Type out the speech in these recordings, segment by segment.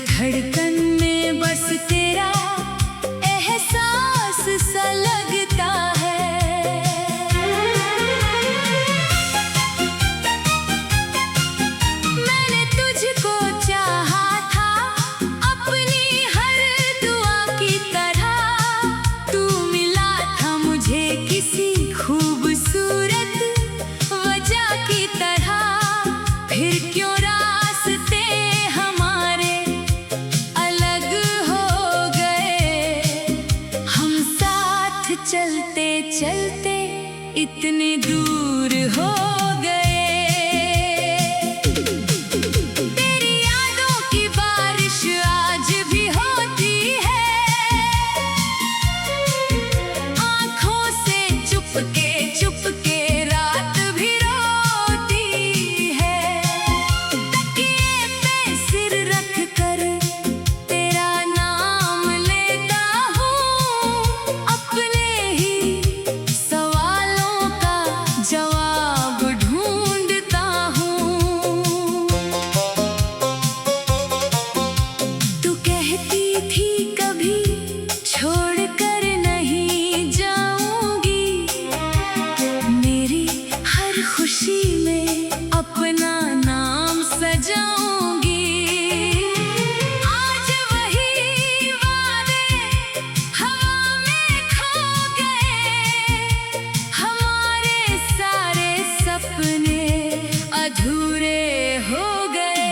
धड़कन में बस तेरा एहसास सा लगता है। मैंने तुझको चाहा था अपनी हर दुआ की तरह। तू मिला था मुझे किसी खूबसूरत वजह की तरह। फिर क्यों रास्ते हमारे अलग हो गए। हम साथ चलते चलते इतने दूर हो गए। तेरी यादों की बारिश आज भी होती है। आँखों से चुपके चुपके रात भी रोती है। तकिए पे सिर रख कर तेरा नाम लेता हूँ। अपने ही सवालों का जवाब ढूंढता हूँ। तू कहती थी कभी छोड़ कर नहीं जाऊंगी। मेरी हर खुशी में अपना नाम सजाऊंगी। आज वही वादे हवा में खो गए। हमारे सारे सपने अधूरे हो गए।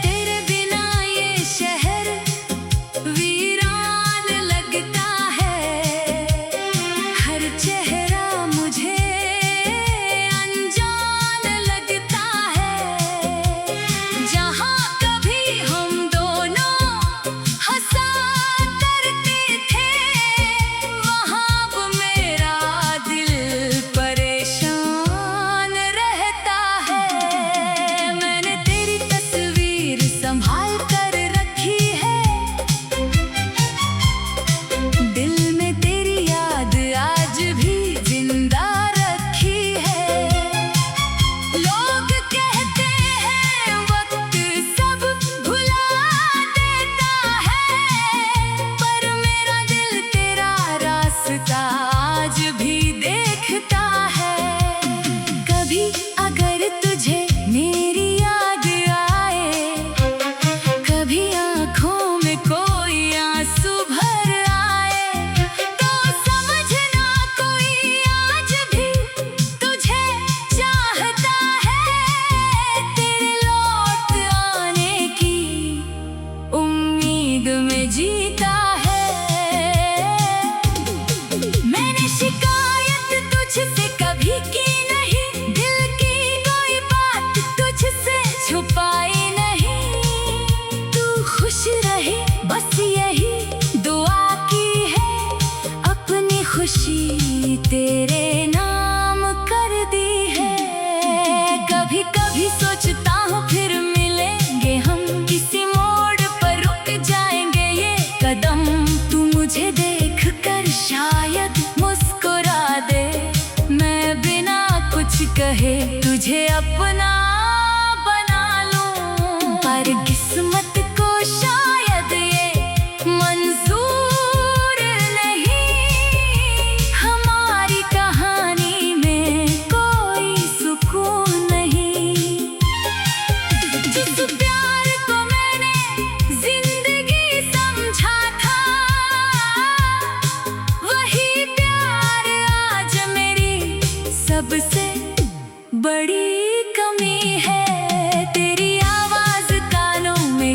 तेरे बिना ये शहर वीरान लगता है। हर चेहरा मुझे अनजान लगता है। जहाँ कभी हम दोनों हंसा करते थे, वहाँ अब मेरा दिल परेशान रहता है। मैंने तेरी तस्वीर संभाल कर रखी है। दिल में तेरी याद आज भी जिंदा रखी है। लोग कहते हैं वक्त सब भुला देता है, पर मेरा दिल तेरा रास्ता आज भी देखता है। कभी अगर तुझे मेरी याद आए, कभी आँखों में कोई आंसू भर आए, तो समझना कोई आज भी तुझे चाहता है। तेरे लौट आने की उम्मीद में जीता है। मैंने शिकायत तुझसे कभी की नहीं। दिल की कोई बात तुझसे छुपाई नहीं। तू खुश रहे बस यही दुआ की है। अपनी खुशी तेरे नाम कर दी है। कभी कभी सोचता हूँ फिर मिलेंगे हम। किसी मोड़ पर रुक जाएंगे ये कदम। तू मुझे देख कर शायद मुस्कुरा दे। मैं बिना कुछ कहे तुझे अपना बना लूं। पर किस्मत को शायद ये मंजूर नहीं। हमारी कहानी में कोई सुकून नहीं। जिस प्यार को मैंने जिंदगी समझा था, वही प्यार आज मेरी सबसे बड़ी कमी है। तेरी आवाज कानों में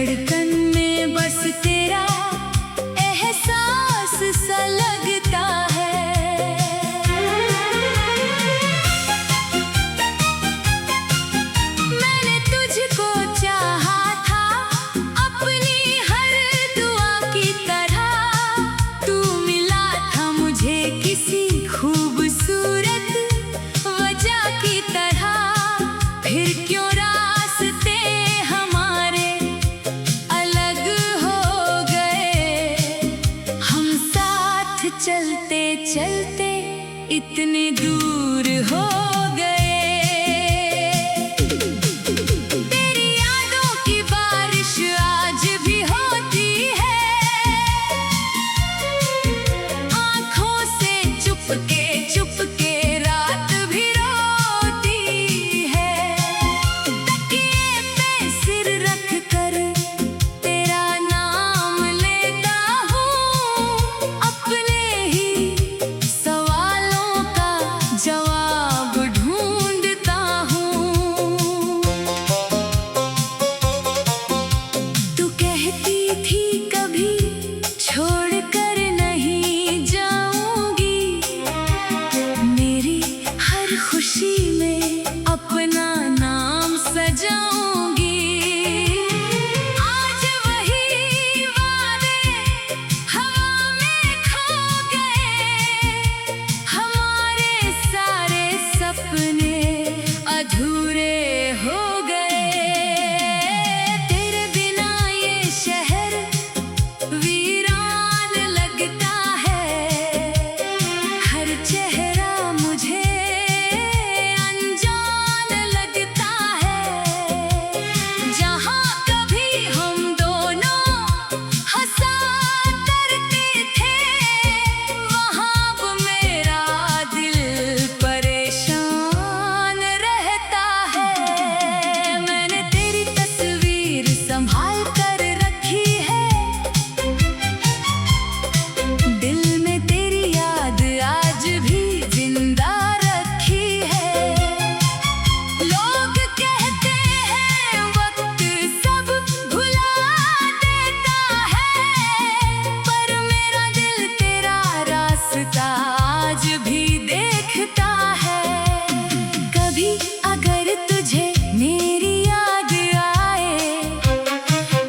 धड़कन में बस तेरा एहसास सा लगता है। मैंने तुझको चाहा था अपनी हर दुआ की तरह। तू मिला था मुझे किसी खूबसूरत वजह की तरह। फिर क्यों रास्ते हमारे अलग हो गए, हम साथ चलते चलते इतने दूर हो गए। तेरी यादों की बारिश आज भी होती है, आँखों से चुपके चुपके रात भी रोती है। तकिए पे सिर रख कर तेरा नाम लेता हूँ, अपने ही सवालों का जवाब ढूंढता हूँ। तू कहती थी कभी छोड़ कर नहीं जाऊंगी, मेरी हर खुशी में अपना नाम सजाऊंगी। आज वही वादे हवा में खो गए, हमारे सारे सपने अधूरे हो गए। तेरे बिना ये शहर वीरान लगता है, हर चेहरा मुझे अनजान लगता है। जहाँ कभी हम दोनों हंसा करते थे, वहाँ अब मेरा दिल परेशान रहता है। मैंने तेरी तस्वीर संभाल कर रखी है, दिल में तेरी याद आज भी जिंदा रखी है। लोग कहते हैं वक्त सब भुला देता है, पर मेरा दिल तेरा रास्ता आज भी देखता है। कभी अगर तुझे मेरी याद आए,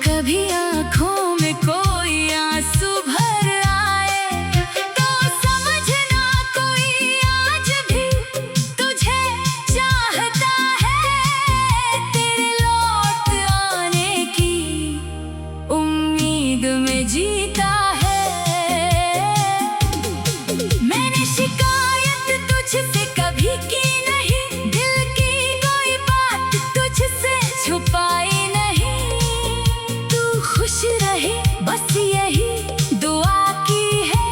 कभी आँखों में कोई आंसू भर आए, तो समझना कोई आज भी तुझे चाहता है। तेरे लौट आने की उम्मीद में जीता है। मैंने शिकायत तुझसे कभी की नहीं, दिल की कोई बात तुझसे छुपाई नहीं। तू खुश रहे बस यही दुआ की है,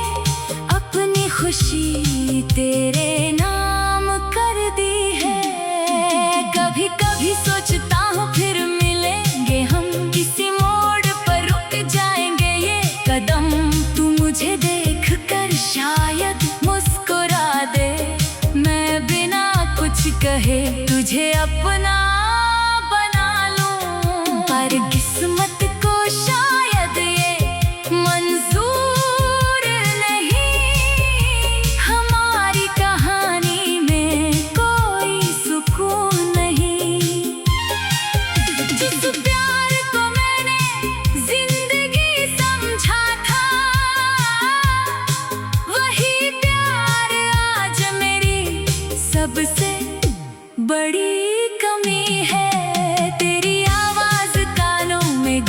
अपनी खुशी तेरे नाम कर दी है। कभी कभी सोचता हूँ फिर मिलेंगे हम, किसी मोड़ पर रुक जाएंगे ये कदम। तू मुझे देख कर शायद मुस्कुरा दे, मैं बिना कुछ कहे तुझे अपना बना लूं। पर किस्मत को शायद ये मंजूर नहीं, हमारी कहानी में कोई सुकून नहीं। जिस प्यार को मैंने जिंदगी समझा था, वही प्यार आज मेरी सबसे बड़ी कमी है। तेरी आवाज कानों में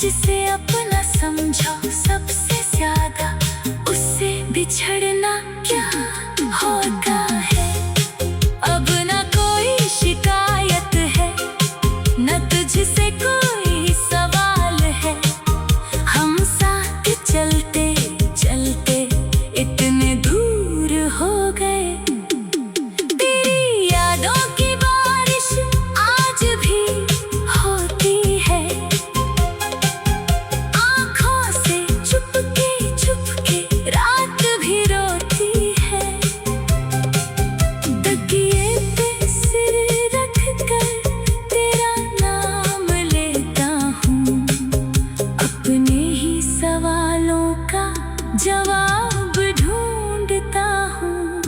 जिसे अपना समझो सबसे ज्यादा, उससे बिछड़ना क्या होता है। अब ना कोई शिकायत है, न तुझसे कोई सवाल है। हम साथ चलते चलते इतने दूर हो गए। तेरी यादों की बारिश आज भी होती है, आँखों से चुपके चुपके रात भी रोती है। तकिए पे सिर रख कर तेरा नाम लेता हूँ, अपने ही सवालों का जवाब ढूंढता हूँ।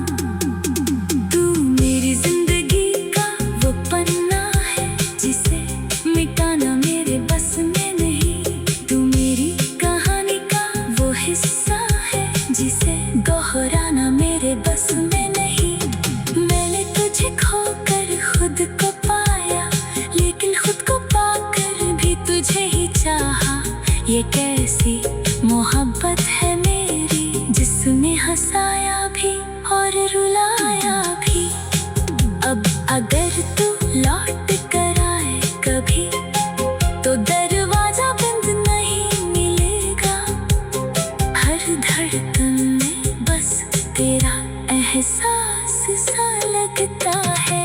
तू मेरी जिंदगी का वो पन्ना है, जिसे मिटाना मेरे बस में नहीं। तू मेरी कहानी का वो हिस्सा है, जिसे दोहराना मेरे बस में नहीं। मैंने तुझे खोकर खुद को पाया, लेकिन खुद को पाकर भी तुझे ही चाहा। ये कैसी मोहब्बत है मेरी, जिसने हंसाया भी और रुलाया भी। अब अगर तू लौट कर आए कभी, तो दरवाजा बंद नहीं मिलेगा। हर धड़कन में बस तेरा एहसास सा लगता है।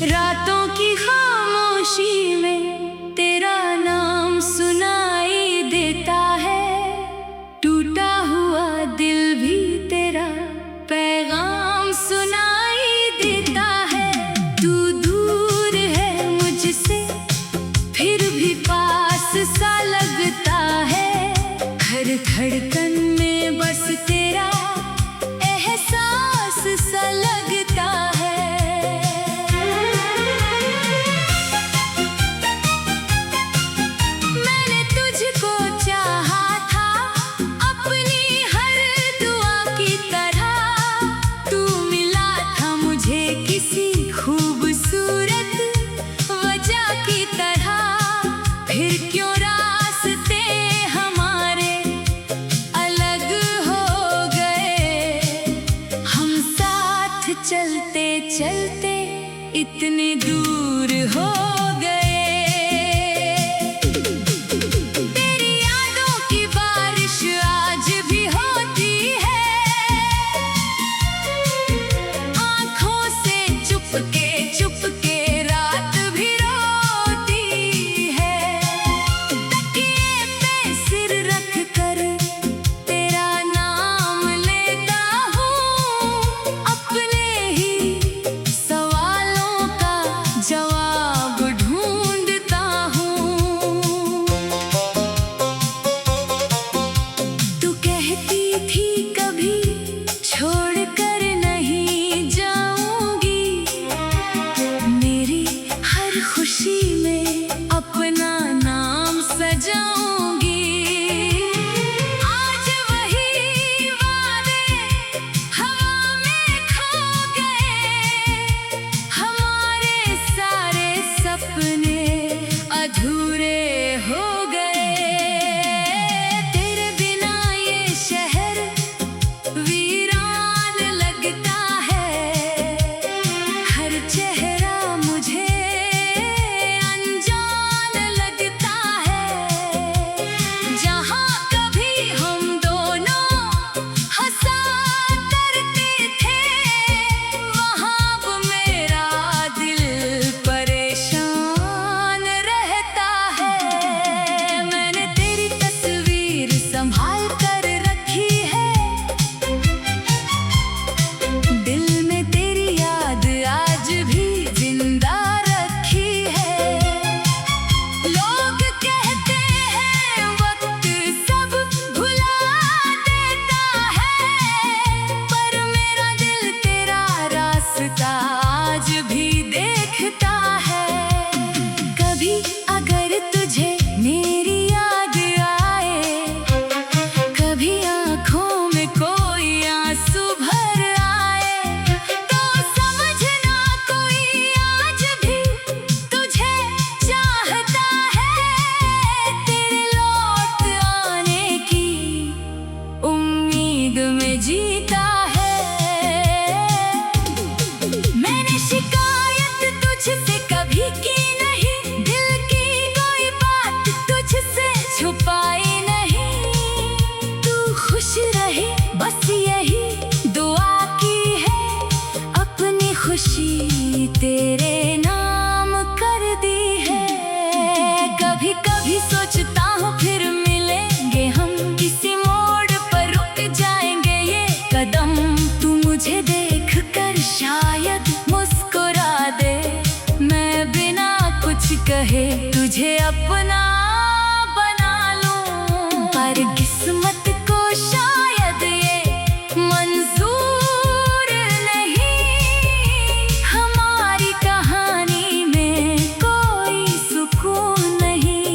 रातों की खामोशी में तेरा नाम सुनाई देता है। टूटा हुआ दिल भी तेरा पैगाम सुनाई देता है। तू दूर है मुझसे फिर भी पास सा लगता है। हर धड़कन में बस तेरा एहसास सा लगता है। मैंने तुझको चाहा था अपनी हर दुआ की तरह। तू मिला था मुझे किसी खूबसूरत वजह की तरह। फिर क्यों रास्ते हमारे अलग हो गए। हम साथ चलते चलते इतने दूर हो गए। तेरी यादों की बारिश आज भी होती है, आँखों से चुपके चुपके रात भी रोती है। तकिए पे सिर रख कर तेरा नाम लेता हूँ, अपने ही सवालों का जवाब ढूंढता हूँ। तू कहती थी कभी छोड़ कर नहीं जाऊंगी, मेरी हर खुशी में अपना नाम सजाऊंगी। आज वही वादे हवा में खो गए, हमारे सारे सपने अधूरे हो गए। तेरे बिना ये शहर जीता है। मैंने शिकायत तुझसे कभी की नहीं, दिल की कोई बात तुझसे छुपाई नहीं। तू खुश रहे बस यही दुआ की है, अपनी खुशी तेरे नाम कर दी है। कभी कभी सोचता हूँ फिर मिलेंगे हम, किसी मोड़ पर रुक जाएंगे ये कदम। तू मुझे देख कर शायद मुस्कुरा दे, मैं बिना कुछ कहे तुझे अपना बना लूं। पर किस्मत को शायद ये मंजूर नहीं, हमारी कहानी में कोई सुकून नहीं।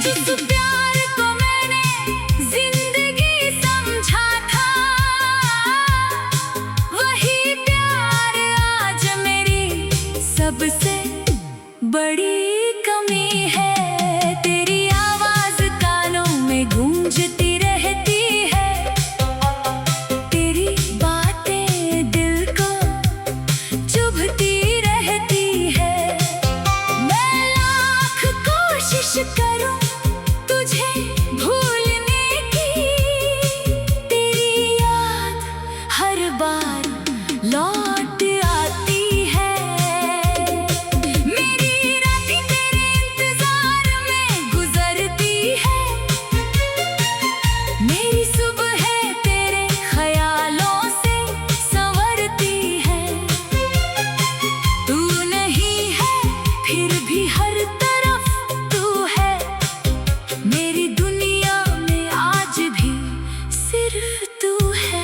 जिस प्यार को मैंने जिंदगी समझा था, वही प्यार आज मेरी सबसे बड़ी कमी है। तेरी आवाज कानों में गूंजती रहती है, तेरी बातें दिल को चुभती रहती है। मैं लाख कोशिश करूं तुझे भूलने की, तेरी याद हर बार लौट आती है। मेरी रातें तेरे इंतजार में गुजरती है, मेरी सुबह तेरे ख्यालों से संवरती है। तू नहीं है फिर भी हर तरफ तू है, मेरी दुनिया में आज भी सिर्फ तू है।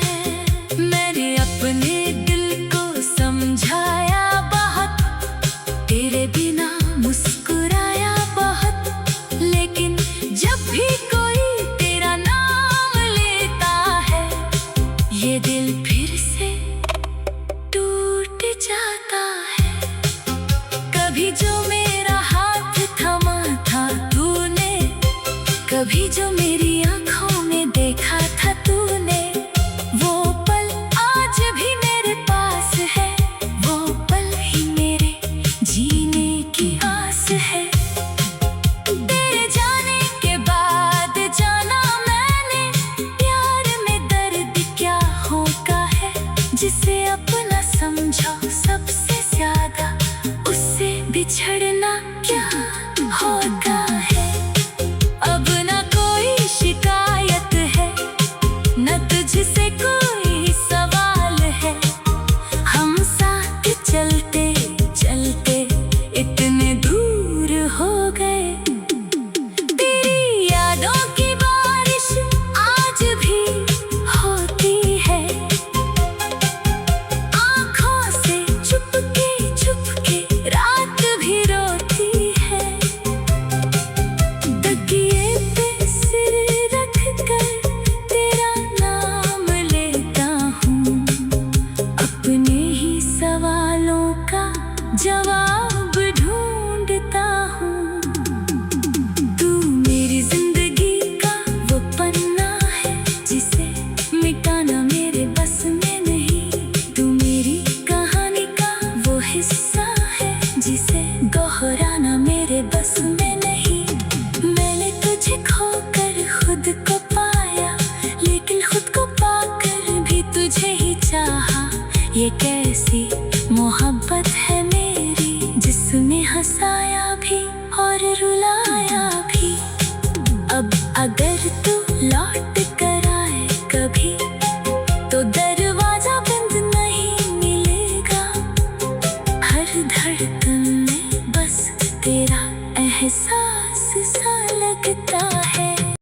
मैंने अपने दिल को समझाया बहुत, तेरे बिना मुस्कुराया बहुत, लेकिन जब भी कोई तेरा नाम लेता है, ये दिल फिर से टूट जाता है। कभी जो मेरा हाथ थमा था तूने, कभी जो मेरी आंखों में देखा था तूने, वो पल आज भी मेरे पास है, वो पल ही मेरे जीने की आस है। तेरे जाने के बाद जाना मैंने, प्यार में दर्द क्या होता है जिसे